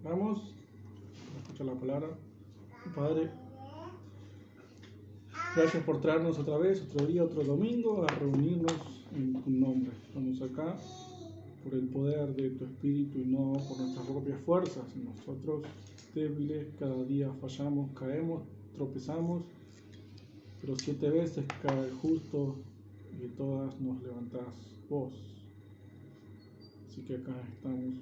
Vamos a escuchar la palabra. Padre, gracias por traernos otra vez, otro día, otro domingo, a reunirnos en tu nombre. Estamos acá por el poder de tu Espíritu y no por nuestras propias fuerzas. Nosotros, débiles, cada día fallamos, caemos, tropezamos, pero 7 veces cae el justo y de todas nos levantás vos. Así que acá estamos.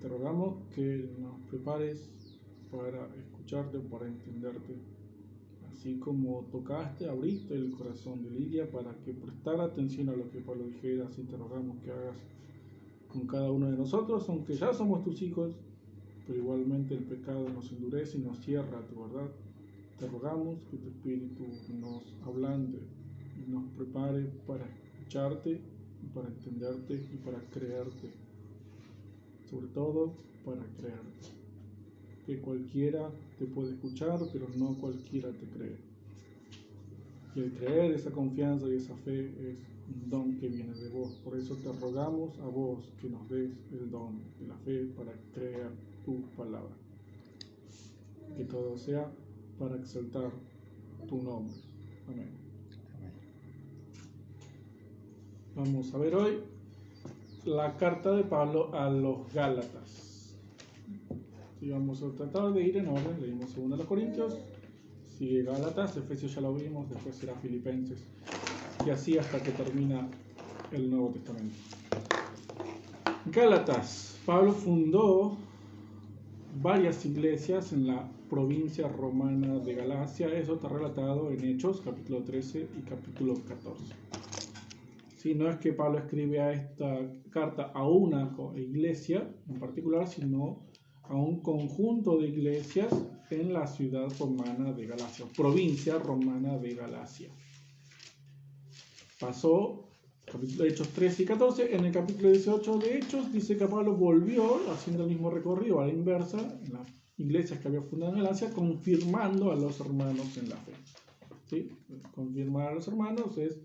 Te rogamos que nos prepares para escucharte, para entenderte. Así como tocaste, abriste el corazón de Lidia para que prestara atención a lo que Pablo dijera, así te rogamos que hagas con cada uno de nosotros, aunque ya somos tus hijos, pero igualmente el pecado nos endurece y nos cierra a tu verdad. Te rogamos que tu Espíritu nos ablande y nos prepare para escucharte, para entenderte y para creerte. Sobre todo para creerte. Que cualquiera te puede escuchar, pero no cualquiera te cree. Y el creer, esa confianza y esa fe es un don que viene de vos. Por eso te rogamos a vos que nos des el don de la fe para creer tu palabra. Que todo sea para exaltar tu nombre. Amén. Vamos a ver hoy la carta de Pablo a los Gálatas. Y vamos a tratar de ir en orden. Leímos 2 Corintios, sigue Gálatas, Efesios ya lo vimos, después será Filipenses, y así hasta que termina el Nuevo Testamento. Gálatas. Pablo fundó varias iglesias en la provincia romana de Galacia. Eso está relatado en Hechos, capítulo 13 y capítulo 14. Sí, no es que Pablo escribe a esta carta a una iglesia en particular, sino a un conjunto de iglesias en la ciudad romana de Galacia, provincia romana de Galacia. Pasó, capítulo de Hechos 13 y 14, en el capítulo 18 de Hechos dice que Pablo volvió haciendo el mismo recorrido a la inversa, en las iglesias que había fundado en Galacia, confirmando a los hermanos en la fe. ¿Sí? Confirmar a los hermanos es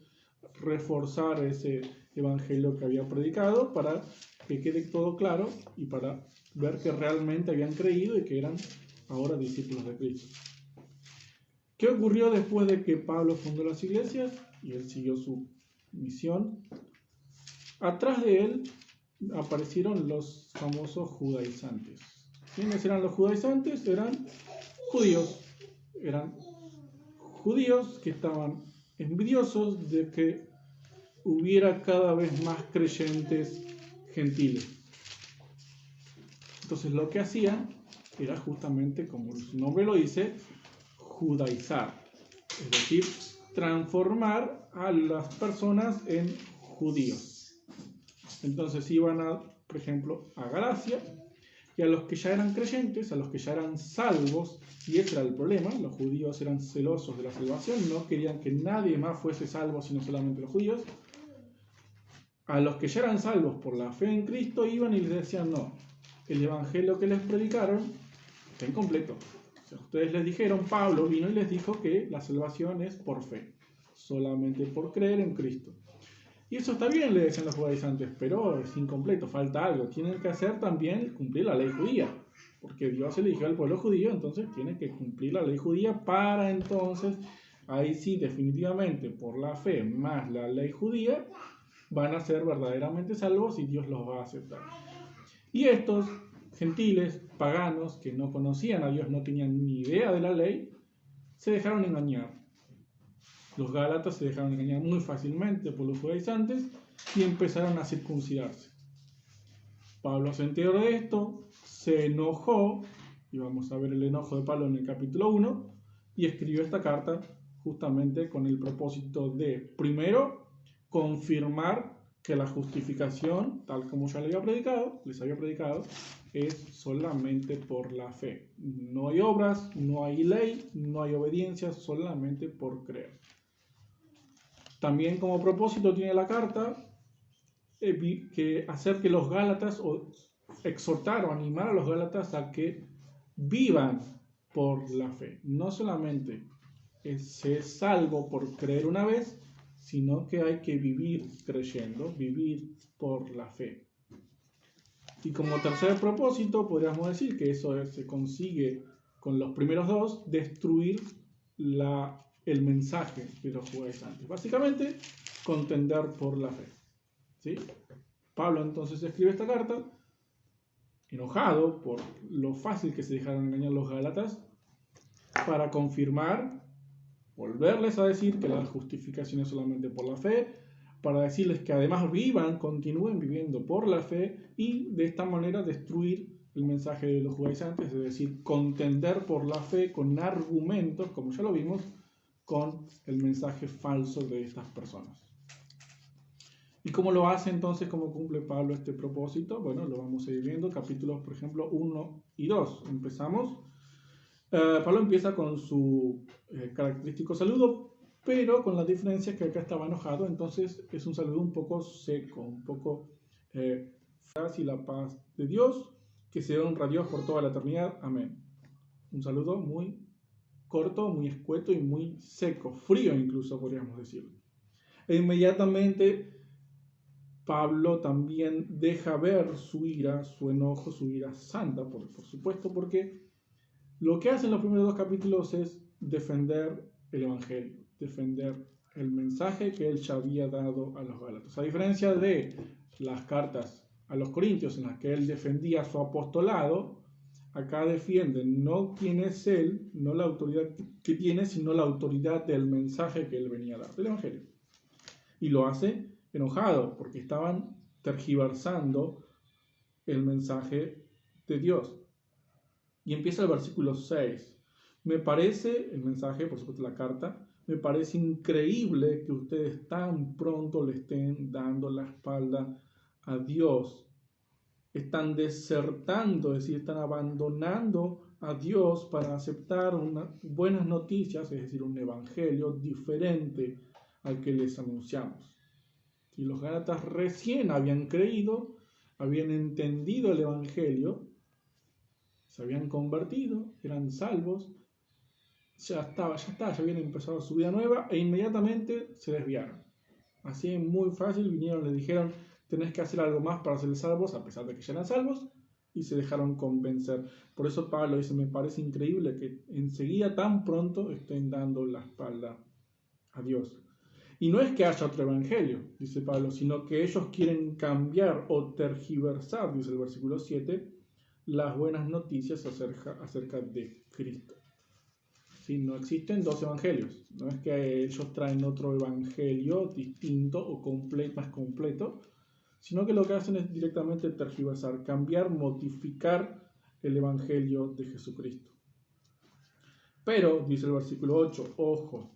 reforzar ese evangelio que había predicado para que quede todo claro y para ver que realmente habían creído y que eran ahora discípulos de Cristo. ¿Qué ocurrió después de que Pablo fundó las iglesias y él siguió su misión? Atrás de él aparecieron los famosos judaizantes. ¿Quiénes eran los judaizantes? Eran judíos que estaban envidiosos de que hubiera cada vez más creyentes gentiles. Entonces lo que hacían era justamente, como su nombre lo dice, judaizar, es decir, transformar a las personas en judíos. Entonces iban por ejemplo, a Galacia, y a los que ya eran creyentes, a los que ya eran salvos, y ese era el problema, los judíos eran celosos de la salvación, no querían que nadie más fuese salvo sino solamente los judíos. A los que ya eran salvos por la fe en Cristo iban y les decían no, el evangelio que les predicaron está incompleto. O sea, ustedes les dijeron, Pablo vino y les dijo que la salvación es por fe, solamente por creer en Cristo. Y eso está bien, le decían los judaizantes, pero es incompleto, falta algo. Tienen que hacer también cumplir la ley judía, porque Dios eligió al pueblo judío, entonces tienen que cumplir la ley judía para entonces, ahí sí, definitivamente, por la fe más la ley judía, van a ser verdaderamente salvos y Dios los va a aceptar. Y estos gentiles, paganos, que no conocían a Dios, no tenían ni idea de la ley, se dejaron engañar. Los gálatas se dejaron engañar muy fácilmente por los judaizantes y empezaron a circuncidarse. Pablo se enteró de esto, se enojó, y vamos a ver el enojo de Pablo en el capítulo 1, y escribió esta carta justamente con el propósito de, primero, confirmar que la justificación, tal como ya les había predicado, es solamente por la fe. No hay obras, no hay ley, no hay obediencia, solamente por creer. También como propósito tiene la carta que hacer que los gálatas, o exhortar o animar a los gálatas a que vivan por la fe. No solamente se es salvo por creer una vez, sino que hay que vivir creyendo, vivir por la fe. Y como tercer propósito, podríamos decir que eso se consigue con los primeros dos, destruir el mensaje de los judaizantes. Básicamente, contender por la fe. ¿Sí? Pablo entonces escribe esta carta, enojado por lo fácil que se dejaron engañar los gálatas, para confirmar, volverles a decir que la justificación es solamente por la fe, para decirles que además continúen viviendo por la fe y de esta manera destruir el mensaje de los judaizantes, es decir, contender por la fe con argumentos, como ya lo vimos, con el mensaje falso de estas personas. ¿Y cómo lo hace entonces? ¿Cómo cumple Pablo este propósito? Bueno, lo vamos a ir viendo, capítulos, por ejemplo, 1 y 2. Empezamos. Pablo empieza con su característico saludo, pero con la diferencia que acá estaba enojado, entonces es un saludo un poco seco, un poco y la paz de Dios, que se honra a Dios por toda la eternidad. Amén. Un saludo muy corto, muy escueto y muy seco, frío incluso podríamos decirlo. E inmediatamente Pablo también deja ver su ira, su enojo, su ira santa, por supuesto, porque lo que hace en los primeros dos capítulos es defender el Evangelio, defender el mensaje que él ya había dado a los gálatas. A diferencia de las cartas a los corintios en las que él defendía su apostolado, acá defiende no quién es él, no la autoridad que tiene, sino la autoridad del mensaje que él venía a dar, del Evangelio. Y lo hace enojado, porque estaban tergiversando el mensaje de Dios. Y empieza el versículo 6. Me parece, el mensaje, por supuesto la carta, me parece increíble que ustedes tan pronto le estén dando la espalda a Dios. Están desertando, es decir, están abandonando a Dios para aceptar unas buenas noticias, es decir, un evangelio diferente al que les anunciamos. Y los gálatas recién habían creído, habían entendido el evangelio, se habían convertido, eran salvos, ya habían empezado su vida nueva e inmediatamente se desviaron. Así muy fácil, vinieron, le dijeron, tenés que hacer algo más para ser salvos, a pesar de que ya eran salvos, y se dejaron convencer. Por eso Pablo dice, me parece increíble que enseguida tan pronto estén dando la espalda a Dios. Y no es que haya otro evangelio, dice Pablo, sino que ellos quieren cambiar o tergiversar, dice el versículo 7, las buenas noticias acerca de Cristo. ¿Sí? No existen dos evangelios, no es que ellos traen otro evangelio distinto o más completo, sino que lo que hacen es directamente tergiversar, cambiar, modificar el evangelio de Jesucristo. Pero, dice el versículo 8, ojo,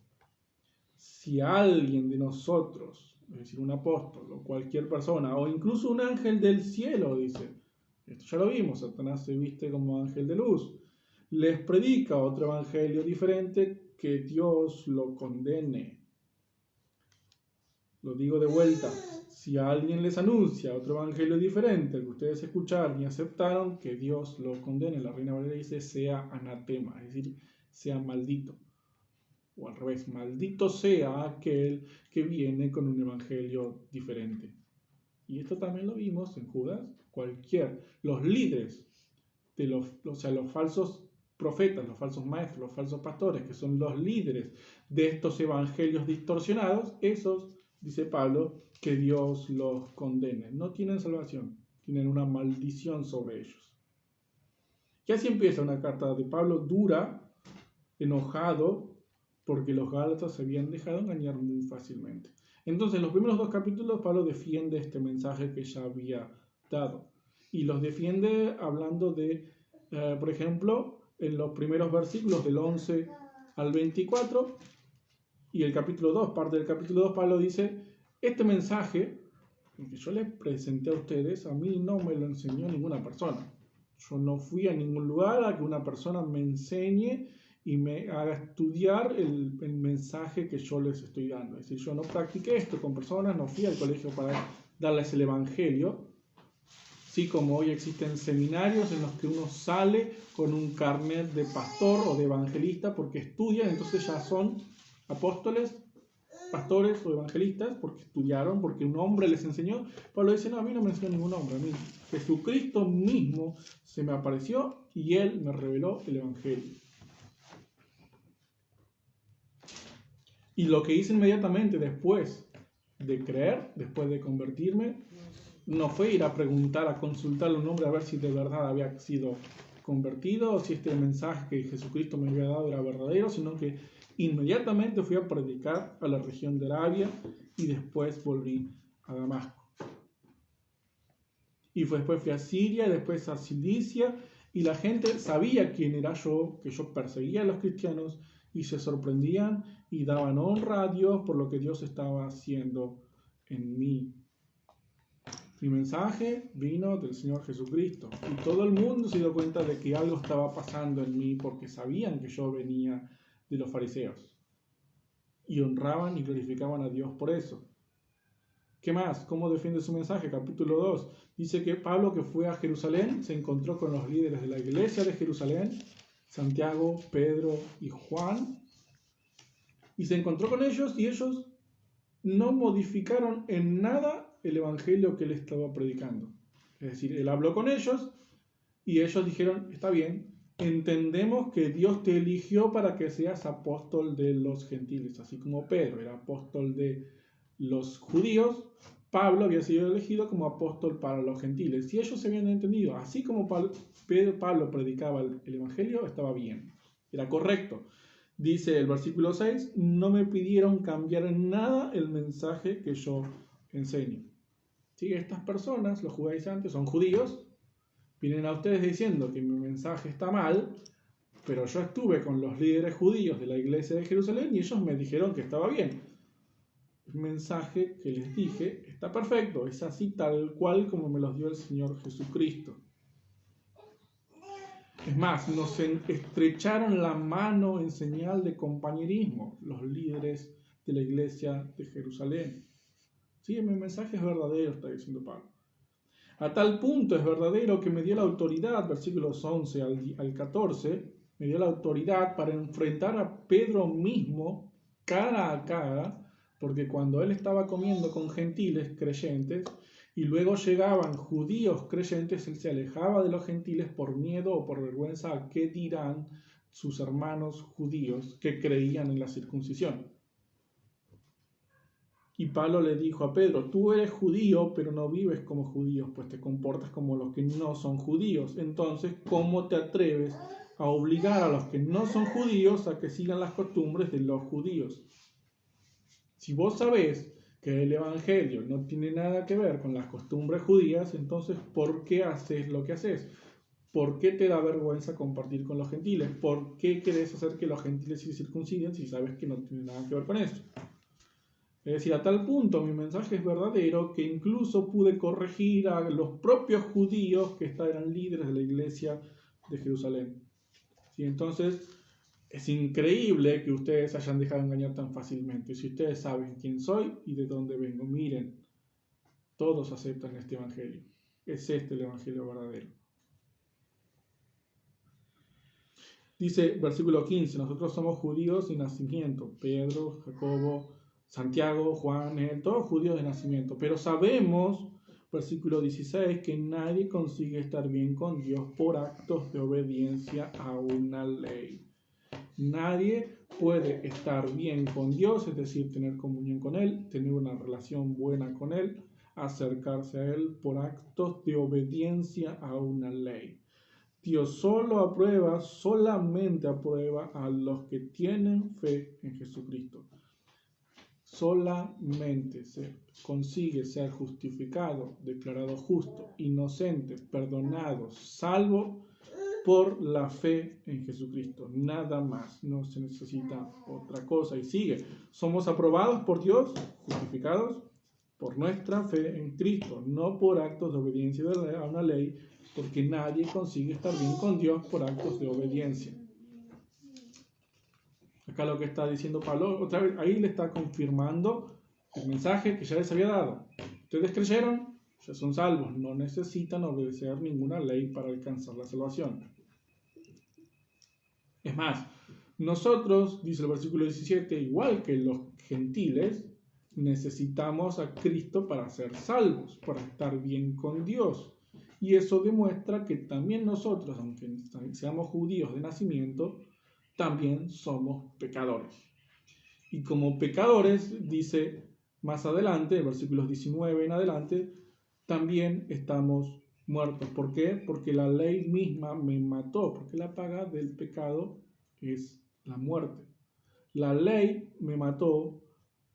si alguien de nosotros, es decir, un apóstol o cualquier persona, o incluso un ángel del cielo, dice, esto ya lo vimos, Satanás se viste como ángel de luz, les predica otro evangelio diferente, que Dios lo condene. Lo digo de vuelta, si alguien les anuncia otro evangelio diferente al que ustedes escucharon y aceptaron, que Dios lo condene. La Reina Valera dice, sea anatema, es decir, sea maldito. O al revés, maldito sea aquel que viene con un evangelio diferente. Y esto también lo vimos en Judas. Los líderes de los falsos profetas, los falsos maestros, los falsos pastores, que son los líderes de estos evangelios distorsionados, esos, dice Pablo, que Dios los condene. No tienen salvación, tienen una maldición sobre ellos. Y así empieza una carta de Pablo dura, enojado, porque los gálatas se habían dejado engañar muy fácilmente. Entonces, en los primeros dos capítulos, Pablo defiende este mensaje que ya había dado. Y los defiende hablando de, por ejemplo, en los primeros versículos del 11 al 24, y el capítulo 2, parte del capítulo 2, Pablo dice, este mensaje que yo les presenté a ustedes, a mí no me lo enseñó ninguna persona. Yo no fui a ningún lugar a que una persona me enseñe y me haga estudiar el mensaje que yo les estoy dando. Es decir, yo no practiqué esto con personas, no fui al colegio para darles el evangelio. Sí, como hoy existen seminarios en los que uno sale con un carnet de pastor o de evangelista porque estudian, entonces ya son apóstoles pastores o evangelistas porque estudiaron, porque un hombre les enseñó. Pablo dice, no, a mí no me enseñó ningún hombre, a mí Jesucristo mismo se me apareció y Él me reveló el Evangelio. Y lo que hice inmediatamente después de creer, después de convertirme, no fue ir a preguntar, a consultar a un hombre a ver si de verdad había sido convertido o si este mensaje que Jesucristo me había dado era verdadero, sino que inmediatamente fui a predicar a la región de Arabia y después volví a Damasco. Y después fui a Siria y después a Cilicia y la gente sabía quién era yo, que yo perseguía a los cristianos y se sorprendían y daban honra a Dios por lo que Dios estaba haciendo en mí. Mi mensaje vino del Señor Jesucristo y todo el mundo se dio cuenta de que algo estaba pasando en mí porque sabían que yo venía de los fariseos y honraban y glorificaban a Dios por eso. ¿Qué más? ¿Cómo defiende su mensaje? Capítulo 2. Dice que Pablo, que fue a Jerusalén, se encontró con los líderes de la iglesia de Jerusalén, Santiago, Pedro y Juan, y se encontró con ellos y ellos no modificaron en nada el evangelio que él estaba predicando. Es decir, él habló con ellos y ellos dijeron, está bien, entendemos que Dios te eligió para que seas apóstol de los gentiles, así como Pedro era apóstol de los judíos, Pablo había sido elegido como apóstol para los gentiles. Y ellos se habían entendido, así como Pablo predicaba el evangelio, estaba bien, era correcto. Dice el versículo 6, no me pidieron cambiar en nada el mensaje que yo enseño. ¿Sí? Estas personas, los judaizantes, son judíos, vienen a ustedes diciendo que mi mensaje está mal, pero yo estuve con los líderes judíos de la iglesia de Jerusalén y ellos me dijeron que estaba bien. El mensaje que les dije está perfecto, es así tal cual como me los dio el Señor Jesucristo. Es más, nos estrecharon la mano en señal de compañerismo los líderes de la iglesia de Jerusalén. Sí, mi mensaje es verdadero, está diciendo Pablo. A tal punto es verdadero que me dio la autoridad, versículos 11 al 14, me dio la autoridad para enfrentar a Pedro mismo cara a cara, porque cuando él estaba comiendo con gentiles creyentes y luego llegaban judíos creyentes, él se alejaba de los gentiles por miedo o por vergüenza a qué dirán sus hermanos judíos que creían en la circuncisión. Y Pablo le dijo a Pedro, tú eres judío, pero no vives como judíos, pues te comportas como los que no son judíos. Entonces, ¿cómo te atreves a obligar a los que no son judíos a que sigan las costumbres de los judíos? Si vos sabés que el evangelio no tiene nada que ver con las costumbres judías, entonces, ¿por qué haces lo que haces? ¿Por qué te da vergüenza compartir con los gentiles? ¿Por qué querés hacer que los gentiles se circunciden si sabes que no tiene nada que ver con eso? Es decir, a tal punto mi mensaje es verdadero que incluso pude corregir a los propios judíos que eran líderes de la iglesia de Jerusalén. ¿Sí? Entonces, es increíble que ustedes se hayan dejado engañar tan fácilmente. Si ustedes saben quién soy y de dónde vengo, miren, todos aceptan este evangelio. Es este el evangelio verdadero. Dice, versículo 15, nosotros somos judíos de nacimiento. Pedro, Jacobo, Santiago, Juan, todos judíos de nacimiento. Pero sabemos, versículo 16, que nadie consigue estar bien con Dios por actos de obediencia a una ley. Nadie puede estar bien con Dios, es decir, tener comunión con Él, tener una relación buena con Él, acercarse a Él por actos de obediencia a una ley. Dios solamente aprueba a los que tienen fe en Jesucristo. Solamente se consigue ser justificado, declarado justo, inocente, perdonado, salvo por la fe en Jesucristo. Nada más, no se necesita otra cosa. Y sigue, somos aprobados por Dios, justificados por nuestra fe en Cristo, no por actos de obediencia a una ley, porque nadie consigue estar bien con Dios por actos de obediencia. Acá lo que está diciendo Pablo, otra vez, ahí le está confirmando el mensaje que ya les había dado. Ustedes creyeron, ya son salvos, no necesitan obedecer ninguna ley para alcanzar la salvación. Es más, Nosotros, dice el versículo 17, igual que los gentiles, necesitamos a Cristo para ser salvos, para estar bien con Dios. Y eso demuestra que también nosotros, aunque seamos judíos de nacimiento, también somos pecadores. Y como pecadores, dice más adelante, versículos 19 en adelante, también estamos muertos. ¿Por qué? Porque la ley misma me mató, porque la paga del pecado es la muerte. La ley me mató,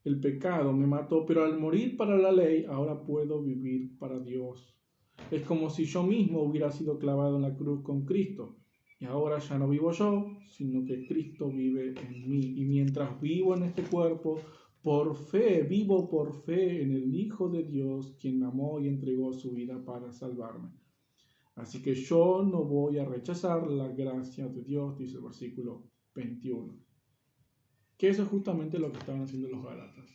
el pecado me mató, pero al morir para la ley, ahora puedo vivir para Dios. Es como si yo mismo hubiera sido clavado en la cruz con Cristo. Y ahora ya no vivo yo, sino que Cristo vive en mí. Y mientras vivo en este cuerpo, vivo por fe en el Hijo de Dios, quien me amó y entregó su vida para salvarme. Así que yo no voy a rechazar la gracia de Dios, dice el versículo 21. Que eso es justamente lo que estaban haciendo los Gálatas.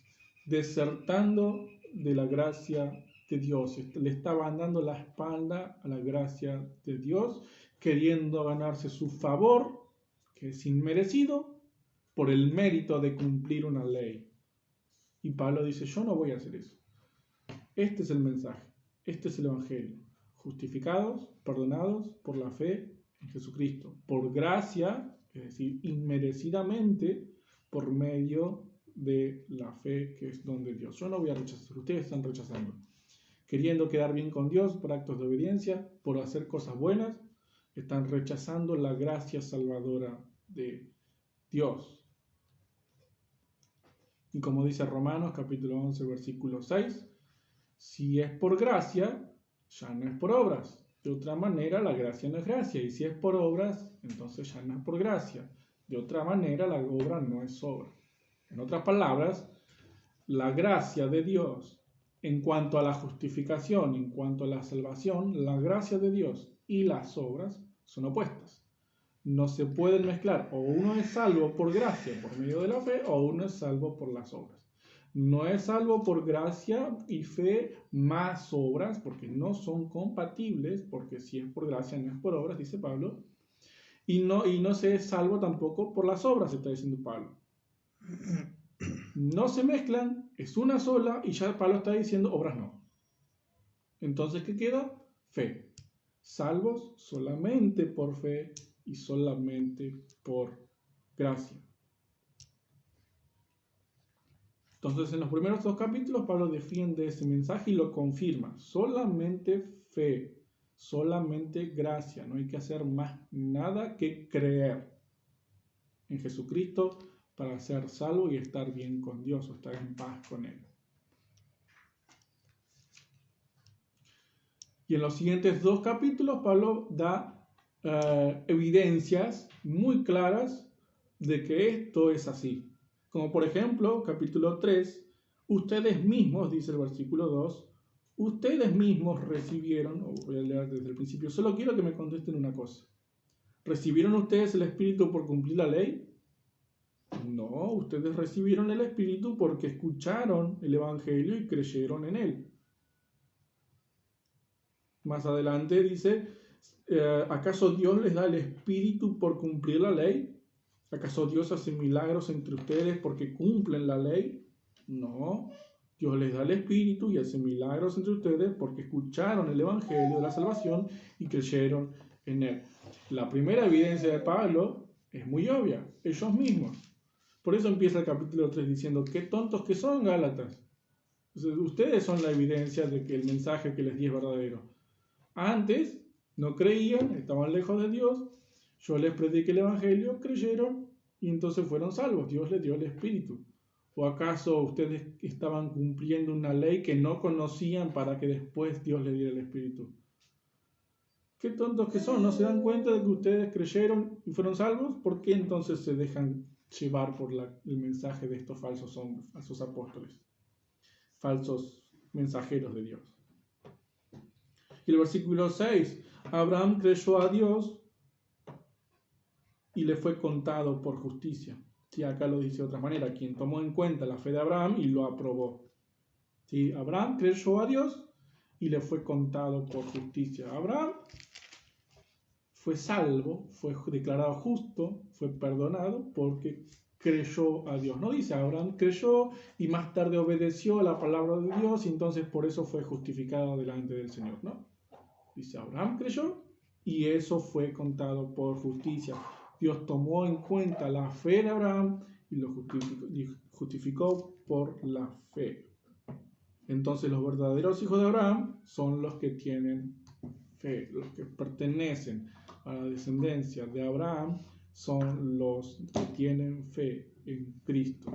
Desertando de la gracia de Dios. Le estaban dando la espalda a la gracia de Dios, queriendo ganarse su favor, que es inmerecido, por el mérito de cumplir una ley. Y Pablo dice, yo no voy a hacer eso. Este es el mensaje, este es el Evangelio. Justificados, perdonados por la fe en Jesucristo. Por gracia, es decir, inmerecidamente, por medio de la fe que es don de Dios. Yo no voy a rechazar, ustedes están rechazando. Queriendo quedar bien con Dios por actos de obediencia, por hacer cosas buenas, están rechazando la gracia salvadora de Dios. Y como dice Romanos capítulo 11, versículo 6, si es por gracia, ya no es por obras. De otra manera, la gracia no es gracia. Y si es por obras, entonces ya no es por gracia. De otra manera, la obra no es obra. En otras palabras, la gracia de Dios, en cuanto a la justificación, en cuanto a la salvación, la gracia de Dios y las obras son opuestas. No se pueden mezclar. O uno es salvo por gracia, por medio de la fe, o uno es salvo por las obras. No es salvo por gracia y fe más obras, porque no son compatibles, porque si es por gracia no es por obras, dice Pablo. Y no se es salvo tampoco por las obras, está diciendo Pablo. No se mezclan, es una sola, y ya Pablo está diciendo obras no. Entonces, ¿qué queda? Fe. Salvos solamente por fe y solamente por gracia. Entonces, en los primeros 2 capítulos, Pablo defiende ese mensaje y lo confirma. Solamente fe, solamente gracia. No hay que hacer más nada que creer en Jesucristo para ser salvo y estar bien con Dios o estar en paz con Él. Y en los siguientes 2 capítulos, Pablo da evidencias muy claras de que esto es así. Como por ejemplo, capítulo 3, ustedes mismos, dice el versículo 2, ustedes mismos recibieron, voy a leer desde el principio, solo quiero que me contesten una cosa. ¿Recibieron ustedes el Espíritu por cumplir la ley? No, ustedes recibieron el Espíritu porque escucharon el Evangelio y creyeron en él. Más adelante dice, ¿acaso Dios les da el Espíritu por cumplir la ley? ¿Acaso Dios hace milagros entre ustedes porque cumplen la ley? No, Dios les da el Espíritu y hace milagros entre ustedes porque escucharon el Evangelio de la salvación y creyeron en él. La primera evidencia de Pablo es muy obvia, ellos mismos. Por eso empieza el capítulo 3 diciendo, qué tontos que son, Gálatas. Ustedes son la evidencia de que el mensaje que les di es verdadero. Antes no creían, estaban lejos de Dios. Yo les prediqué el Evangelio, creyeron y entonces fueron salvos. Dios les dio el Espíritu. ¿O acaso ustedes estaban cumpliendo una ley que no conocían para que después Dios les diera el Espíritu? ¿Qué tontos que son? ¿No se dan cuenta de que ustedes creyeron y fueron salvos? ¿Por qué entonces se dejan llevar por el mensaje de estos falsos hombres, falsos apóstoles, falsos mensajeros de Dios? Y el versículo 6, Abraham creyó a Dios y le fue contado por justicia. Sí, acá lo dice de otra manera, quien tomó en cuenta la fe de Abraham y lo aprobó. Sí, Abraham creyó a Dios y le fue contado por justicia. Abraham fue salvo, fue declarado justo, fue perdonado porque creyó a Dios. No dice Abraham creyó y más tarde obedeció a la palabra de Dios y entonces por eso fue justificado delante del Señor, ¿no? Dice Abraham creyó y eso fue contado por justicia. Dios tomó en cuenta la fe de Abraham y lo justificó por la fe. Entonces los verdaderos hijos de Abraham son los que tienen fe, los que pertenecen a la descendencia de Abraham son los que tienen fe en Cristo.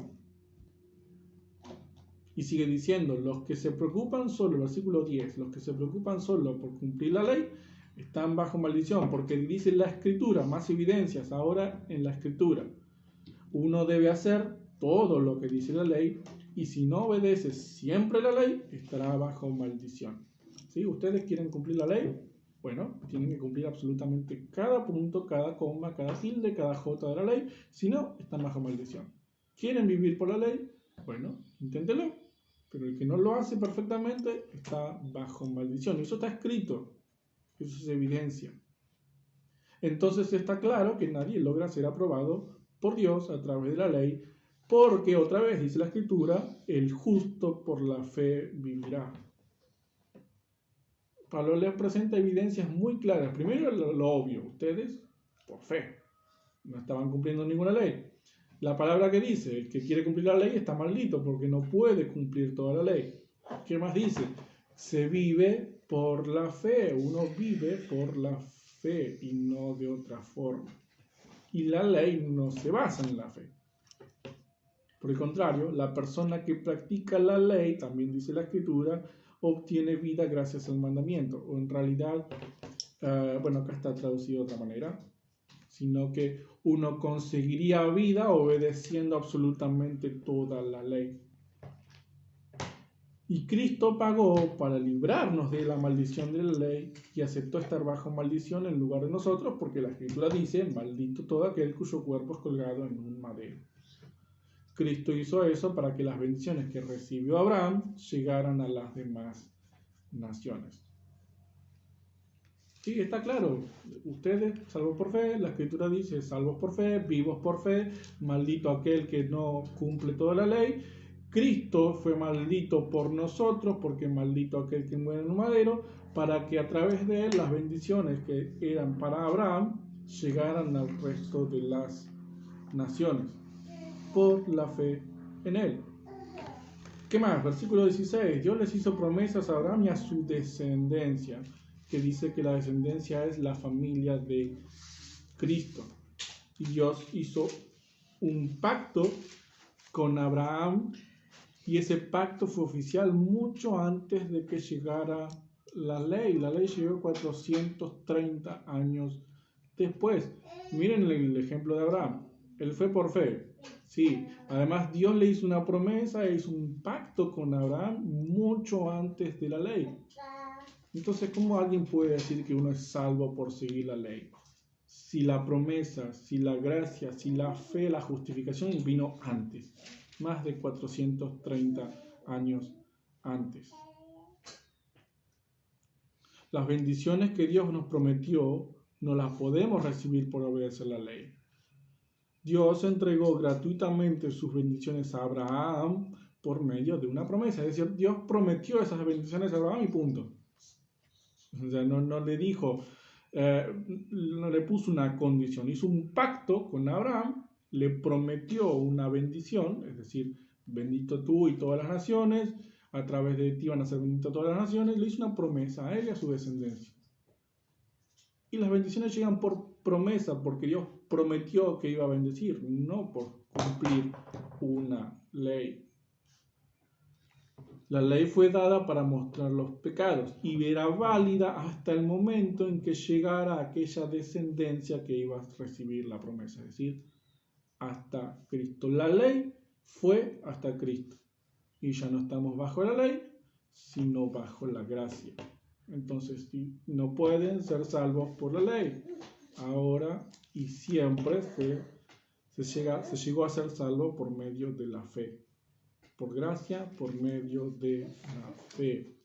Y sigue diciendo, los que se preocupan solo, versículo 10, los que se preocupan solo por cumplir la ley, están bajo maldición, porque dice la Escritura, más evidencias ahora en la Escritura. Uno debe hacer todo lo que dice la ley, y si no obedece siempre la ley, estará bajo maldición. ¿Sí? ¿Ustedes quieren cumplir la ley? Bueno, tienen que cumplir absolutamente cada punto, cada coma, cada tilde, cada jota de la ley, si no, están bajo maldición. ¿Quieren vivir por la ley? Bueno, inténtelo, pero el que no lo hace perfectamente está bajo maldición. Y eso está escrito, eso es evidencia. Entonces está claro que nadie logra ser aprobado por Dios a través de la ley, porque otra vez dice la Escritura, el justo por la fe vivirá. Pablo les presenta evidencias muy claras. Primero lo obvio, ustedes por fe no estaban cumpliendo ninguna ley. La palabra que dice, el que quiere cumplir la ley está maldito porque no puede cumplir toda la ley. ¿Qué más dice? Se vive por la fe, uno vive por la fe y no de otra forma. Y la ley no se basa en la fe. Por el contrario, la persona que practica la ley, también dice la Escritura, obtiene vida gracias al mandamiento. O en realidad, acá está traducido de otra manera, sino que uno conseguiría vida obedeciendo absolutamente toda la ley. Y Cristo pagó para librarnos de la maldición de la ley y aceptó estar bajo maldición en lugar de nosotros, porque la Escritura dice, maldito todo aquel cuyo cuerpo es colgado en un madero. Cristo hizo eso para que las bendiciones que recibió Abraham llegaran a las demás naciones. Sí, está claro. Ustedes, salvos por fe, la Escritura dice, salvos por fe, vivos por fe, maldito aquel que no cumple toda la ley. Cristo fue maldito por nosotros, porque maldito aquel que muere en un madero, para que a través de él las bendiciones que eran para Abraham llegaran al resto de las naciones, por la fe en él. ¿Qué más? Versículo 16. Dios les hizo promesas a Abraham y a su descendencia, que dice que la descendencia es la familia de Cristo. Y Dios hizo un pacto con Abraham y ese pacto fue oficial mucho antes de que llegara la ley. La ley llegó 430 años después. Miren el ejemplo de Abraham. Él fue por fe. Sí, además Dios le hizo una promesa, hizo un pacto con Abraham mucho antes de la ley. Entonces, ¿cómo alguien puede decir que uno es salvo por seguir la ley? Si la promesa, si la gracia, si la fe, la justificación vino antes, más de 430 años antes. Las bendiciones que Dios nos prometió no las podemos recibir por obedecer la ley. Dios entregó gratuitamente sus bendiciones a Abraham por medio de una promesa. Es decir, Dios prometió esas bendiciones a Abraham y punto. O sea, no le dijo, no le puso una condición. Hizo un pacto con Abraham, le prometió una bendición, es decir, bendito tú y todas las naciones, a través de ti van a ser benditas todas las naciones. Le hizo una promesa a él y a su descendencia. Y las bendiciones llegan por promesa, porque Dios prometió que iba a bendecir, no por cumplir una ley. La ley fue dada para mostrar los pecados y era válida hasta el momento en que llegara aquella descendencia que iba a recibir la promesa, es decir, hasta Cristo. La ley fue hasta Cristo y ya no estamos bajo la ley, sino bajo la gracia. Entonces no pueden ser salvos por la ley. Ahora y siempre se llegó a ser salvo por medio de la fe. Por gracia, por medio de la fe.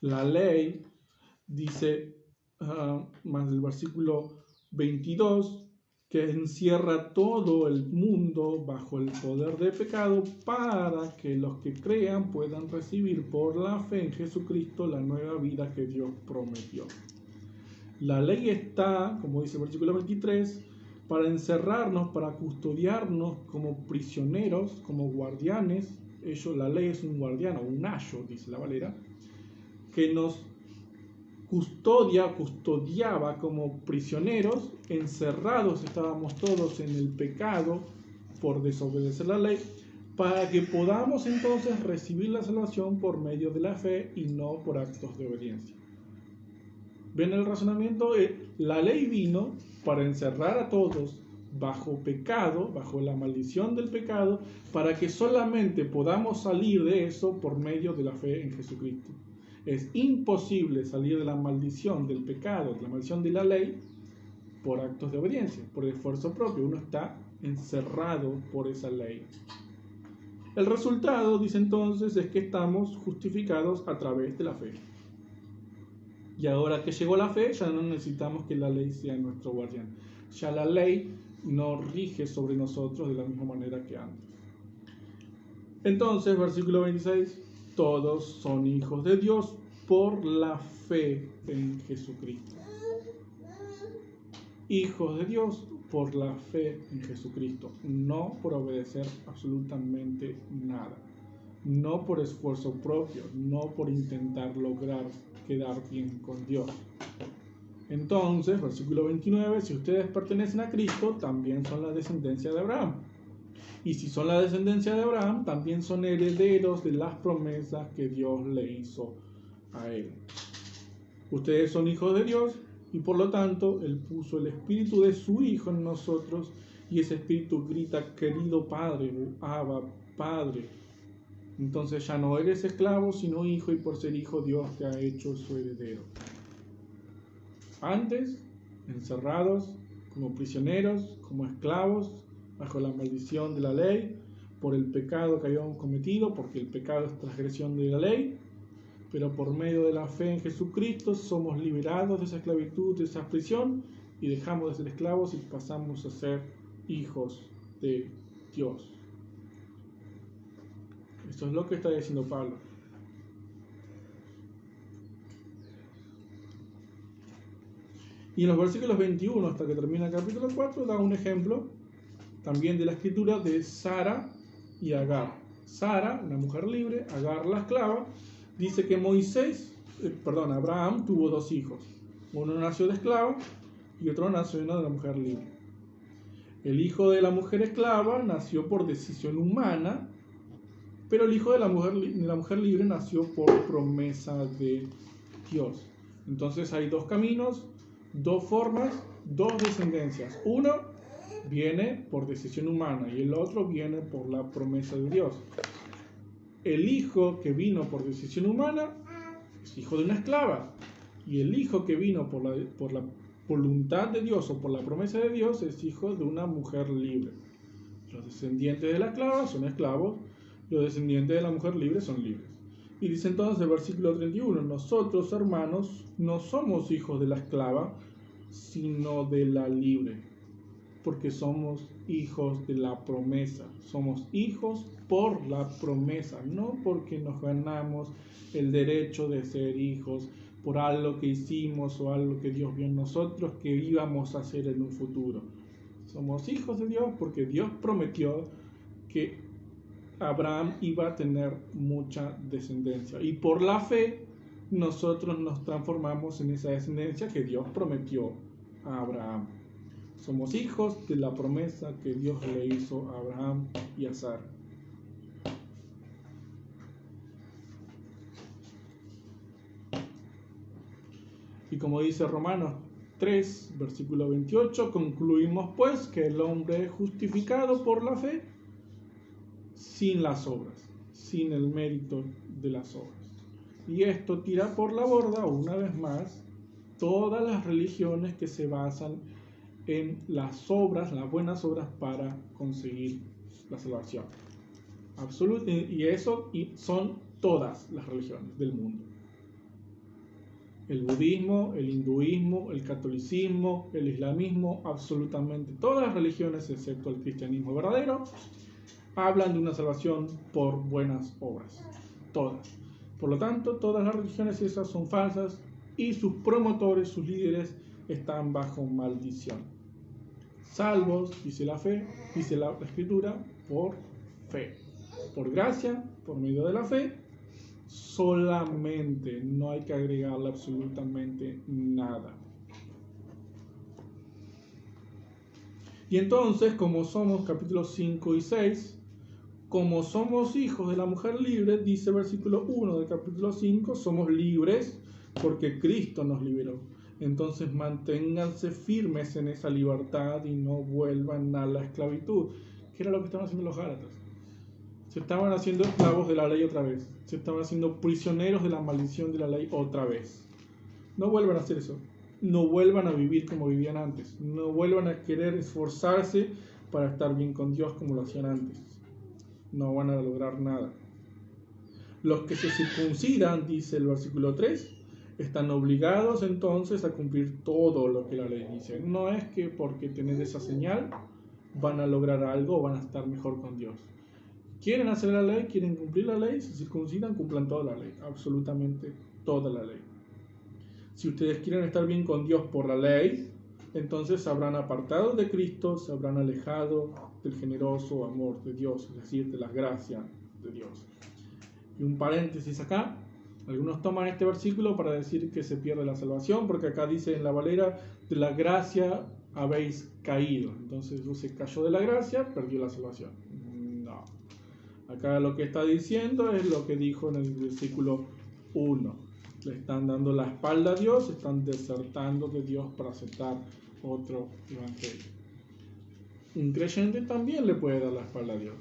La ley dice, más del versículo 22, que encierra todo el mundo bajo el poder del pecado para que los que crean puedan recibir por la fe en Jesucristo la nueva vida que Dios prometió. La ley está, como dice el versículo 23, para encerrarnos, para custodiarnos como prisioneros, como guardianes. La ley es un guardián o un ayo, dice la Valera, que nos custodiaba como prisioneros, encerrados estábamos todos en el pecado por desobedecer la ley, para que podamos entonces recibir la salvación por medio de la fe y no por actos de obediencia. ¿Ven el razonamiento? La ley vino para encerrar a todos bajo pecado, bajo la maldición del pecado, para que solamente podamos salir de eso por medio de la fe en Jesucristo. Es imposible salir de la maldición del pecado, de la maldición de la ley, por actos de obediencia, por esfuerzo propio. Uno está encerrado por esa ley. El resultado, dice entonces, es que estamos justificados a través de la fe. Y ahora que llegó la fe, ya no necesitamos que la ley sea nuestro guardián. Ya la ley no rige sobre nosotros de la misma manera que antes. Entonces, versículo 26, todos son hijos de Dios por la fe en Jesucristo. Hijos de Dios por la fe en Jesucristo, no por obedecer absolutamente nada, no por esfuerzo propio, no por intentar lograr quedar bien con Dios. Entonces, versículo 29, si ustedes pertenecen a Cristo, también son la descendencia de Abraham. Y si son la descendencia de Abraham, también son herederos de las promesas que Dios le hizo a él. Ustedes son hijos de Dios y por lo tanto Él puso el espíritu de su Hijo en nosotros y ese espíritu grita, querido Padre, Abba, Padre. Entonces ya no eres esclavo, sino hijo, y por ser hijo Dios te ha hecho su heredero. Antes, encerrados como prisioneros, como esclavos, bajo la maldición de la ley, por el pecado que habíamos cometido, porque el pecado es transgresión de la ley, pero por medio de la fe en Jesucristo somos liberados de esa esclavitud, de esa prisión, y dejamos de ser esclavos y pasamos a ser hijos de Dios. Esto es lo que está diciendo Pablo. Y en los versículos 21 hasta que termina el capítulo 4 da un ejemplo también de la escritura de Sara y Agar. Sara, una mujer libre, Agar, la esclava, dice que Abraham tuvo dos hijos. Uno nació de esclava y otro nació de una mujer libre. El hijo de la mujer esclava nació por decisión humana, pero el hijo de la mujer libre nació por promesa de Dios. Entonces hay dos caminos, dos formas, dos descendencias. Uno viene por decisión humana y el otro viene por la promesa de Dios. El hijo que vino por decisión humana es hijo de una esclava, y el hijo que vino por la voluntad de Dios o por la promesa de Dios es hijo de una mujer libre. Los descendientes de la esclava son esclavos, los descendientes de la mujer libre son libres. Y dice entonces el versículo 31, nosotros, hermanos, no somos hijos de la esclava, sino de la libre, porque somos hijos de la promesa. Somos hijos por la promesa, no porque nos ganamos el derecho de ser hijos por algo que hicimos o algo que Dios vio en nosotros que íbamos a hacer en un futuro. Somos hijos de Dios porque Dios prometió que Abraham iba a tener mucha descendencia. Y por la fe nosotros nos transformamos en esa descendencia que Dios prometió a Abraham. Somos hijos de la promesa que Dios le hizo a Abraham y a Sara. Y como dice Romanos 3, versículo 28, concluimos pues que el hombre es justificado por la fe sin las obras, sin el mérito de las obras. Y esto tira por la borda, una vez más, todas las religiones que se basan en las obras, las buenas obras para conseguir la salvación. Y eso son todas las religiones del mundo. El budismo, el hinduismo, el catolicismo, el islamismo, absolutamente todas las religiones, excepto el cristianismo verdadero, hablan de una salvación por buenas obras. Todas. Por lo tanto, todas las religiones esas son falsas y sus promotores, sus líderes, están bajo maldición. Salvos, dice la fe, dice la Escritura, por fe. Por gracia, por medio de la fe, solamente, no hay que agregarle absolutamente nada. Y entonces, como somos capítulos 5 y 6, como somos hijos de la mujer libre, dice versículo 1 del capítulo 5, somos libres porque Cristo nos liberó. Entonces manténganse firmes en esa libertad y no vuelvan a la esclavitud. ¿Qué era lo que estaban haciendo los Gálatas? Se estaban haciendo esclavos de la ley otra vez. Se estaban haciendo prisioneros de la maldición de la ley otra vez. No vuelvan a hacer eso. No vuelvan a vivir como vivían antes. No vuelvan a querer esforzarse para estar bien con Dios como lo hacían antes. No van a lograr nada. Los que se circuncidan, dice el versículo 3, están obligados entonces a cumplir todo lo que la ley dice. No es que porque tienen esa señal van a lograr algo o van a estar mejor con Dios. Quieren hacer la ley, quieren cumplir la ley, se circuncidan, cumplan toda la ley, absolutamente toda la ley. Si ustedes quieren estar bien con Dios por la ley, entonces se habrán apartado de Cristo, se habrán alejado del generoso amor de Dios, es decir, de la gracia de Dios. Y un paréntesis acá, algunos toman este versículo para decir que se pierde la salvación, porque acá dice en la Valera, de la gracia habéis caído. Entonces se cayó de la gracia, perdió la salvación. No. Acá lo que está diciendo es lo que dijo en el versículo 1. Le están dando la espalda a Dios, están desertando de Dios para aceptar otro evangelio. Un creyente también le puede dar la espalda a Dios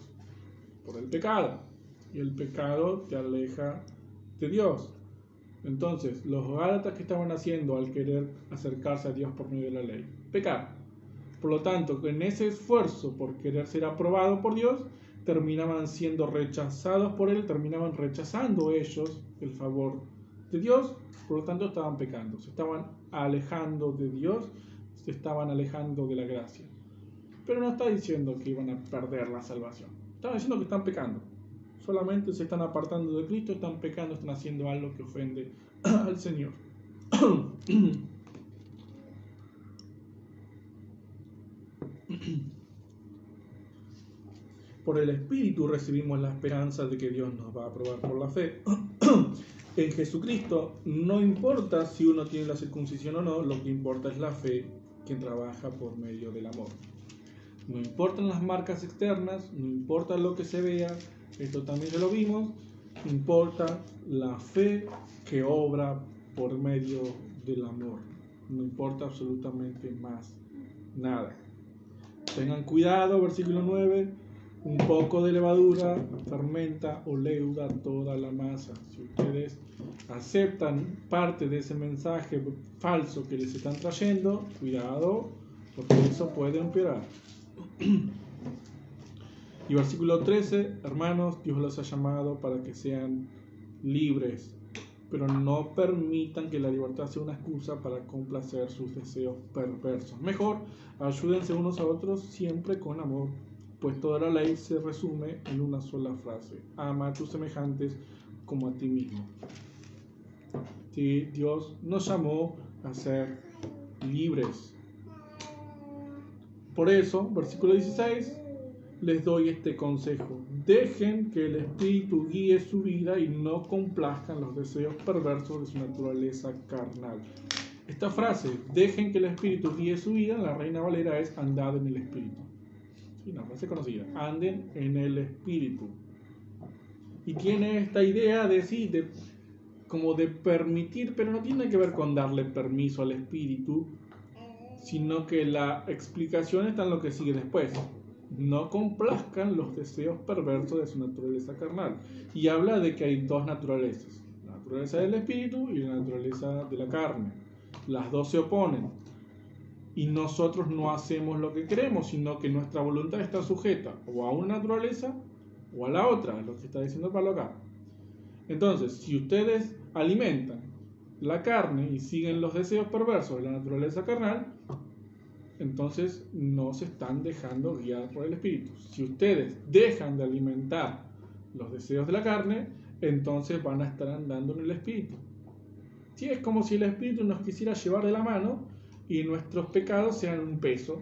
por el pecado. Y el pecado te aleja de Dios. Entonces, los gálatas que estaban haciendo al querer acercarse a Dios por medio de la ley, pecar. Por lo tanto, en ese esfuerzo por querer ser aprobado por Dios, terminaban siendo rechazados por Él, terminaban rechazando ellos el favor de Dios, por lo tanto estaban pecando, se estaban alejando de Dios, se estaban alejando de la gracia. Pero no está diciendo que iban a perder la salvación, está diciendo que están pecando. Solamente se están apartando de Cristo, están pecando, están haciendo algo que ofende al Señor. Por el Espíritu recibimos la esperanza de que Dios nos va a aprobar por la fe. En Jesucristo no importa si uno tiene la circuncisión o no, lo que importa es la fe que trabaja por medio del amor. No importan las marcas externas, no importa lo que se vea, esto también ya lo vimos, importa la fe que obra por medio del amor. No importa absolutamente más nada. Tengan cuidado, versículo 9, un poco de levadura fermenta o leuda toda la masa. Si ustedes aceptan parte de ese mensaje falso que les están trayendo, cuidado, porque eso puede empeorar. Y versículo 13, hermanos, Dios los ha llamado para que sean libres, pero no permitan que la libertad sea una excusa para complacer sus deseos perversos. Mejor, ayúdense unos a otros siempre con amor, pues toda la ley se resume en una sola frase: ama a tus semejantes como a ti mismo. Sí, Dios nos llamó a ser libres. Por eso, versículo 16, les doy este consejo: dejen que el Espíritu guíe su vida y no complazcan los deseos perversos de su naturaleza carnal. Esta frase, dejen que el Espíritu guíe su vida, en la Reina Valera es andad en el Espíritu. Sí, una frase conocida, anden en el Espíritu. Y tiene esta idea de sí, como de permitir, pero no tiene que ver con darle permiso al Espíritu, sino que la explicación está en lo que sigue después. No complazcan los deseos perversos de su naturaleza carnal. Y habla de que hay dos naturalezas: la naturaleza del espíritu y la naturaleza de la carne. Las dos se oponen. Y nosotros no hacemos lo que queremos, sino que nuestra voluntad está sujeta o a una naturaleza o a la otra, es lo que está diciendo Pablo acá. Entonces, si ustedes alimentan la carne y siguen los deseos perversos de la naturaleza carnal, entonces no se están dejando guiar por el Espíritu. Si ustedes dejan de alimentar los deseos de la carne, entonces van a estar andando en el Espíritu. Sí, es como si el Espíritu nos quisiera llevar de la mano y nuestros pecados sean un peso.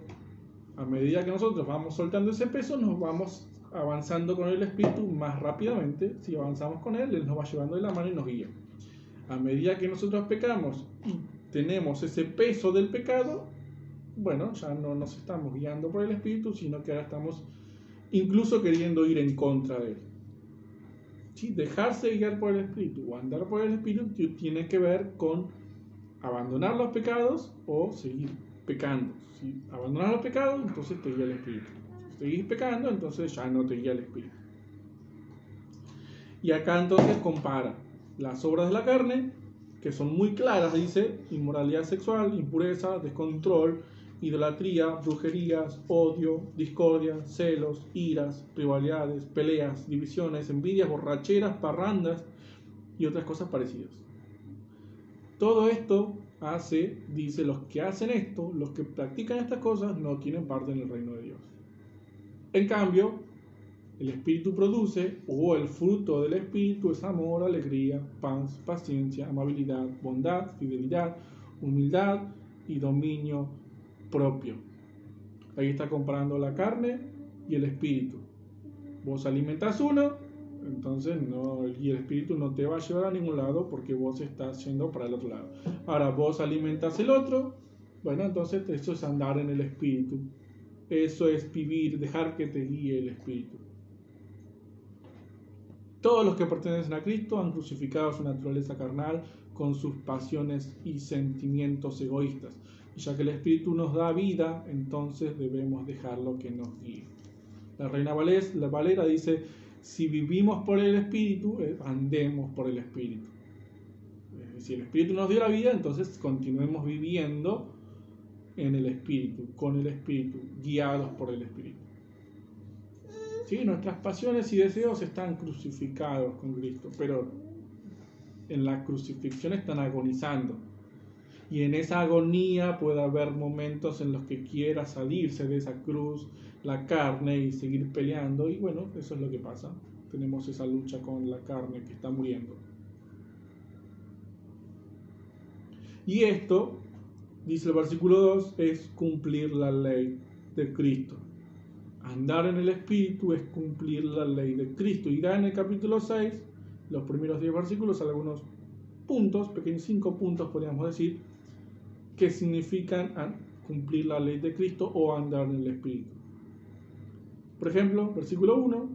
A medida que nosotros vamos soltando ese peso, nos vamos avanzando con el Espíritu más rápidamente. Si avanzamos con Él nos va llevando de la mano y nos guía. A medida que nosotros pecamos y tenemos ese peso del pecado, bueno, ya no nos estamos guiando por el Espíritu, sino que ahora estamos incluso queriendo ir en contra de Él. ¿Sí? Dejarse guiar por el Espíritu o andar por el Espíritu tiene que ver con abandonar los pecados o seguir pecando. Si abandonas los pecados, entonces te guía el Espíritu. Si seguís pecando, entonces ya no te guía el Espíritu. Y acá entonces compara las obras de la carne, que son muy claras, dice: inmoralidad sexual, impureza, descontrol, idolatría, brujerías, odio, discordia, celos, iras, rivalidades, peleas, divisiones, envidias, borracheras, parrandas y otras cosas parecidas. Todo esto dice, los que hacen esto, los que practican estas cosas, no tienen parte en el reino de Dios. En cambio, el Espíritu produce, o el fruto del Espíritu es amor, alegría, paz, paciencia, amabilidad, bondad, fidelidad, humildad y dominio propio. Ahí está comparando la carne y el Espíritu. Vos alimentás uno, entonces y el Espíritu no te va a llevar a ningún lado porque vos estás yendo para el otro lado. Ahora vos alimentas el otro, bueno, entonces eso es andar en el Espíritu. Eso es vivir, dejar que te guíe el Espíritu. Todos los que pertenecen a Cristo han crucificado su naturaleza carnal con sus pasiones y sentimientos egoístas. Y ya que el Espíritu nos da vida, entonces debemos dejarlo que nos guíe. La Reina Valera dice: si vivimos por el Espíritu, andemos por el Espíritu. Si el Espíritu nos dio la vida, entonces continuemos viviendo en el Espíritu, con el Espíritu, guiados por el Espíritu. ¿Sí? Nuestras pasiones y deseos están crucificados con Cristo, pero en la crucifixión están agonizando. Y en esa agonía puede haber momentos en los que quiera salirse de esa cruz la carne y seguir peleando. Y bueno, eso es lo que pasa. Tenemos esa lucha con la carne que está muriendo. Y esto, dice el versículo 2, es cumplir la ley de Cristo. Andar en el Espíritu es cumplir la ley de Cristo. Y da en el capítulo 6, los primeros 10 versículos, algunos puntos, pequeños 5 puntos podríamos decir, que significan cumplir la ley de Cristo o andar en el Espíritu. Por ejemplo, versículo 1,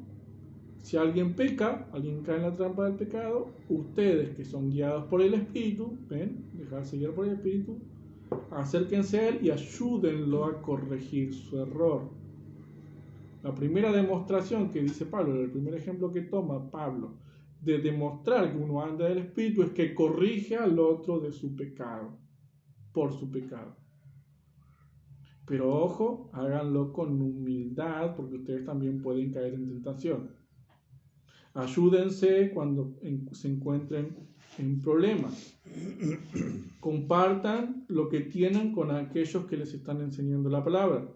si alguien peca, alguien cae en la trampa del pecado, ustedes que son guiados por el Espíritu, dejarse guiar por el Espíritu, acérquense a él y ayúdenlo a corregir su error. La primera demostración que dice Pablo, el primer ejemplo que toma Pablo de demostrar que uno anda en el Espíritu es que corrige al otro de su pecado, por su pecado. Pero ojo, háganlo con humildad, porque ustedes también pueden caer en tentación. Ayúdense cuando se encuentren en problemas. Compartan lo que tienen con aquellos que les están enseñando la palabra.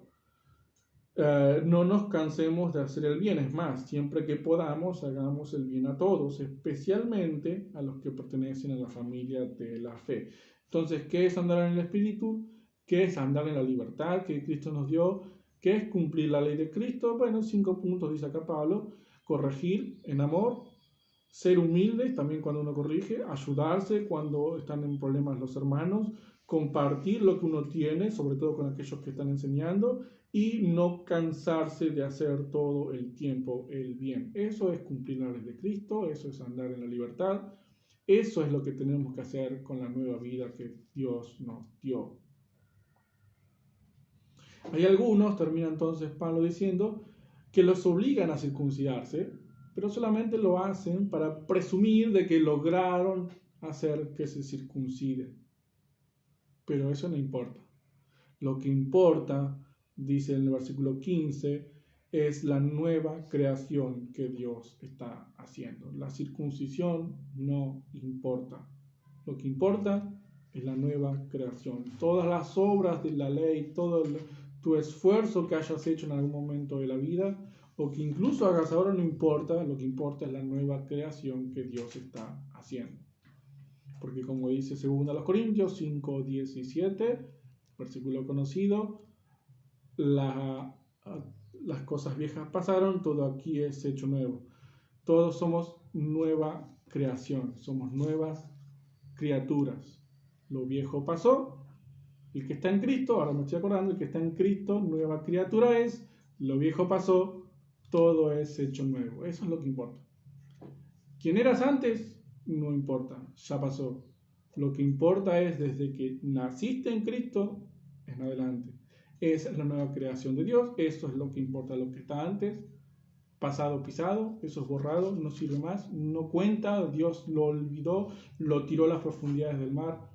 No nos cansemos de hacer el bien, es más, siempre que podamos hagamos el bien a todos, especialmente a los que pertenecen a la familia de la fe. Entonces, ¿qué es andar en el Espíritu? ¿Qué es andar en la libertad que Cristo nos dio? ¿Qué es cumplir la ley de Cristo? Bueno, 5 puntos dice acá Pablo: corregir en amor, ser humildes también cuando uno corrige, ayudarse cuando están en problemas los hermanos, compartir lo que uno tiene, sobre todo con aquellos que están enseñando, y no cansarse de hacer todo el tiempo el bien. Eso es cumplir la ley de Cristo, eso es andar en la libertad, eso es lo que tenemos que hacer con la nueva vida que Dios nos dio. Hay algunos, termina entonces Pablo diciendo, que los obligan a circuncidarse, pero solamente lo hacen para presumir de que lograron hacer que se circunciden. Pero eso no importa. Lo que importa, dice en el versículo 15, es la nueva creación que Dios está haciendo. La circuncisión no importa. Lo que importa es la nueva creación. Todas las obras de la ley, todo tu esfuerzo que hayas hecho en algún momento de la vida, o que incluso hagas ahora, no importa. Lo que importa es la nueva creación que Dios está haciendo. Porque como dice 2 Corintios 5:17, versículo conocido, las cosas viejas pasaron, todo aquí es hecho nuevo. Todos somos nueva creación, somos nuevas criaturas. Lo viejo pasó, el que está en Cristo, ahora me estoy acordando, el que está en Cristo, nueva criatura es, lo viejo pasó, todo es hecho nuevo. Eso es lo que importa. ¿Quién eras antes? No importa, ya pasó. Lo que importa es desde que naciste en Cristo en adelante. Esa es la nueva creación de Dios, eso es lo que importa. Lo que está antes, pasado, pisado, eso es borrado, no sirve más, no cuenta, Dios lo olvidó, lo tiró a las profundidades del mar.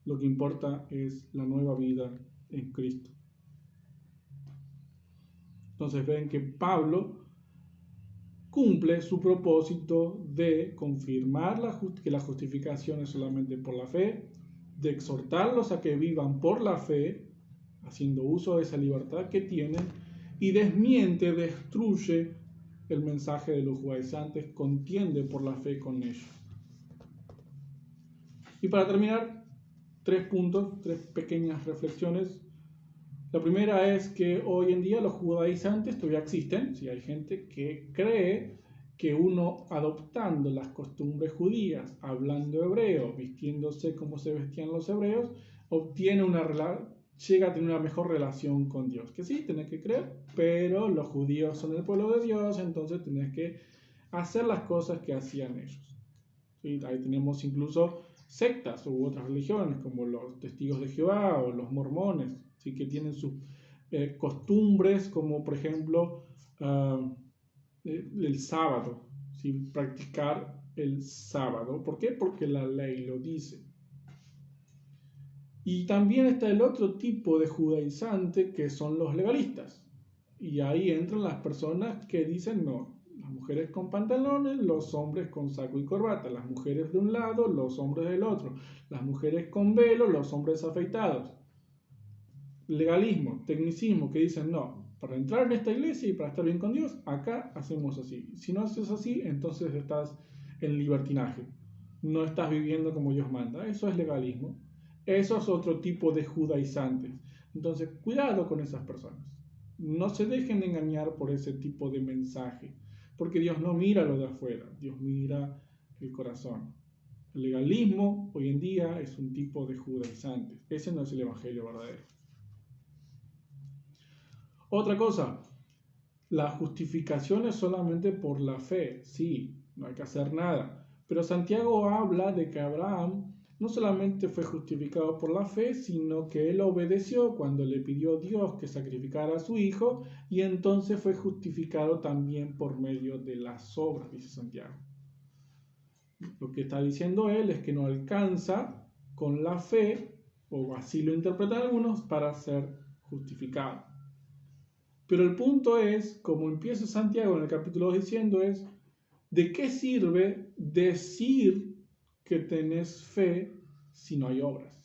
Lo que importa es la nueva vida en Cristo. Entonces ven que Pablo cumple su propósito de confirmar que la justificación es solamente por la fe, de exhortarlos a que vivan por la fe, haciendo uso de esa libertad que tienen, y desmiente, destruye el mensaje de los judaizantes, contiende por la fe con ellos. Y para terminar, 3 puntos, 3 pequeñas reflexiones. La primera es que hoy en día los judaizantes todavía existen. Sí, hay gente que cree que uno adoptando las costumbres judías, hablando hebreo, vistiéndose como se vestían los hebreos, llega a tener una mejor relación con Dios. Que sí, tenés que creer, pero los judíos son el pueblo de Dios, entonces tenés que hacer las cosas que hacían ellos. ¿Sí? Ahí tenemos incluso sectas u otras religiones como los testigos de Jehová o los mormones, ¿sí? Que tienen sus costumbres como por ejemplo el sábado, ¿sí? Practicar el sábado. ¿Por qué? Porque la ley lo dice. Y también está el otro tipo de judaizante que son los legalistas. Y ahí entran las personas que dicen no, las mujeres con pantalones, los hombres con saco y corbata, las mujeres de un lado, los hombres del otro, las mujeres con velo, los hombres afeitados. Legalismo, tecnicismo, que dicen no, para entrar en esta iglesia y para estar bien con Dios, acá hacemos así. Si no haces así, entonces estás en libertinaje. No estás viviendo como Dios manda. Eso es legalismo. Eso es otro tipo de judaizantes. Entonces, cuidado con esas personas. No se dejen engañar por ese tipo de mensaje, porque Dios no mira lo de afuera, Dios mira el corazón. El legalismo hoy en día es un tipo de judaizantes. Ese no es el evangelio verdadero. Otra cosa, la justificación es solamente por la fe. Sí, no hay que hacer nada. Pero Santiago habla de que Abraham no solamente fue justificado por la fe, sino que él obedeció cuando le pidió a Dios que sacrificara a su hijo, y entonces fue justificado también por medio de las obras, dice Santiago. Lo que está diciendo él es que no alcanza con la fe, o así lo interpretan algunos, para ser justificado. Pero el punto es, como empieza Santiago en el capítulo 2 diciendo, es ¿de qué sirve decir que tenés fe si no hay obras?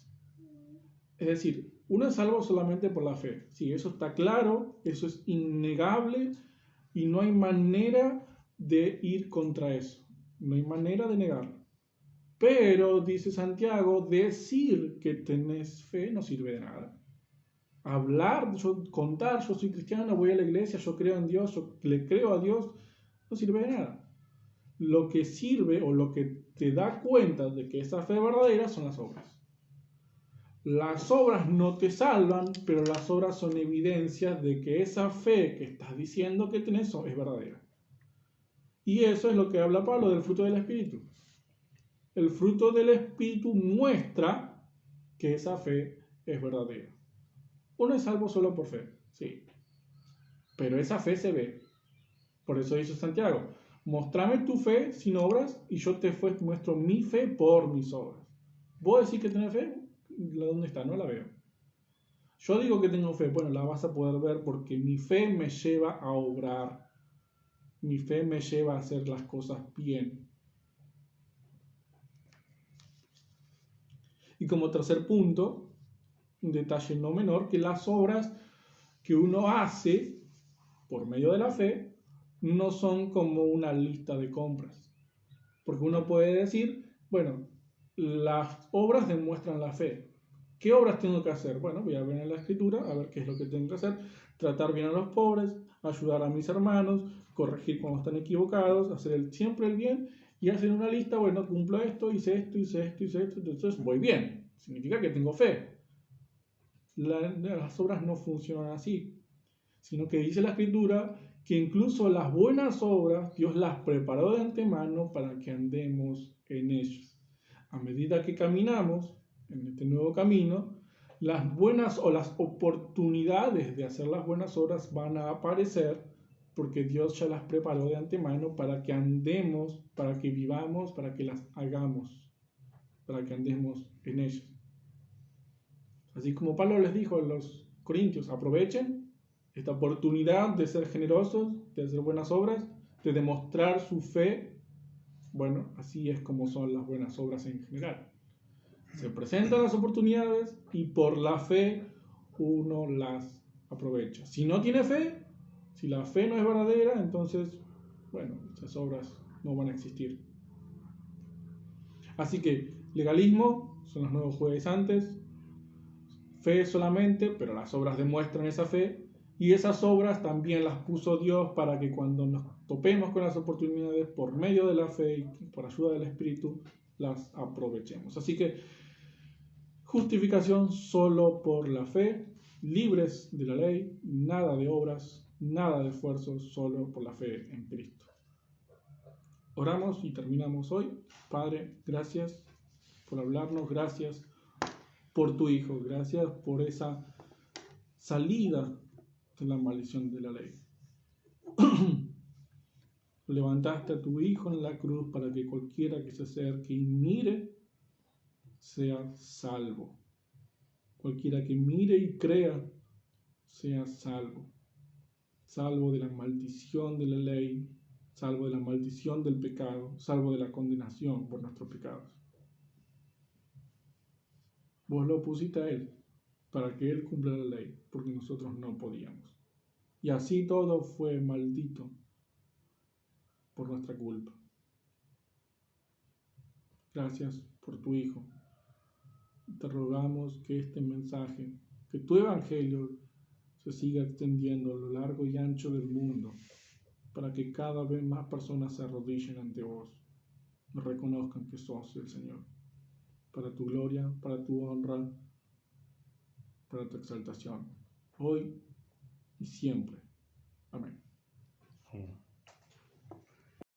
Es decir, uno es salvo solamente por la fe. Sí, eso está claro, eso es innegable y no hay manera de ir contra eso. No hay manera de negarlo. Pero, dice Santiago, decir que tenés fe no sirve de nada. Hablar, contar, yo soy cristiano, voy a la iglesia, yo creo en Dios, yo le creo a Dios, no sirve de nada. Lo que sirve o lo que te da cuenta de que esa fe es verdadera son las obras. Las obras no te salvan, pero las obras son evidencias de que esa fe que estás diciendo que tenés es verdadera. Y eso es lo que habla Pablo del fruto del Espíritu. El fruto del Espíritu muestra que esa fe es verdadera. Uno es salvo solo por fe, sí. Pero esa fe se ve. Por eso dice Santiago, mostrame tu fe sin obras y yo te muestro mi fe por mis obras. ¿Vos decís que tenés fe? ¿Dónde está? No la veo. Yo digo que tengo fe. Bueno, la vas a poder ver porque mi fe me lleva a obrar. Mi fe me lleva a hacer las cosas bien. Y como tercer punto, un detalle no menor, que las obras que uno hace por medio de la fe no son como una lista de compras. Porque uno puede decir, bueno, las obras demuestran la fe. ¿Qué obras tengo que hacer? Bueno, voy a ver en la escritura, a ver qué es lo que tengo que hacer. Tratar bien a los pobres, ayudar a mis hermanos, corregir cuando están equivocados, hacer siempre el bien y hacer una lista, bueno, cumplo esto, hice esto, entonces voy bien. Significa que tengo fe. Las obras no funcionan así, sino que dice la escritura que incluso las buenas obras Dios las preparó de antemano para que andemos en ellas. A medida que caminamos en este nuevo camino, las buenas o las oportunidades de hacer las buenas obras van a aparecer porque Dios ya las preparó de antemano para que andemos, para que vivamos, para que las hagamos, para que andemos en ellas. Así como Pablo les dijo a los corintios, aprovechen esta oportunidad de ser generosos, de hacer buenas obras, de demostrar su fe. Bueno, así es como son las buenas obras en general. Se presentan las oportunidades y por la fe uno las aprovecha. Si no tiene fe, si la fe no es verdadera, entonces, bueno, esas obras no van a existir. Así que legalismo son los nuevos judaizantes, fe solamente, pero las obras demuestran esa fe. Y esas obras también las puso Dios para que cuando nos topemos con las oportunidades por medio de la fe y por ayuda del Espíritu, las aprovechemos. Así que justificación solo por la fe, libres de la ley, nada de obras, nada de esfuerzos, solo por la fe en Cristo. Oramos y terminamos hoy. Padre, gracias por hablarnos, gracias por tu Hijo, gracias por esa salida de la maldición de la ley. Levantaste a tu Hijo en la cruz para que cualquiera que se acerque y mire sea salvo. Cualquiera que mire y crea sea salvo. Salvo de la maldición de la ley, salvo de la maldición del pecado, salvo de la condenación por nuestros pecados. Vos lo pusiste a Él para que Él cumpla la ley, porque nosotros no podíamos. Y así todo fue maldito por nuestra culpa. Gracias por tu Hijo. Te rogamos que este mensaje, que tu evangelio se siga extendiendo a lo largo y ancho del mundo, para que cada vez más personas se arrodillen ante vos y reconozcan que sos el Señor, para tu gloria, para tu honra, para tu exaltación, hoy y siempre. Amén.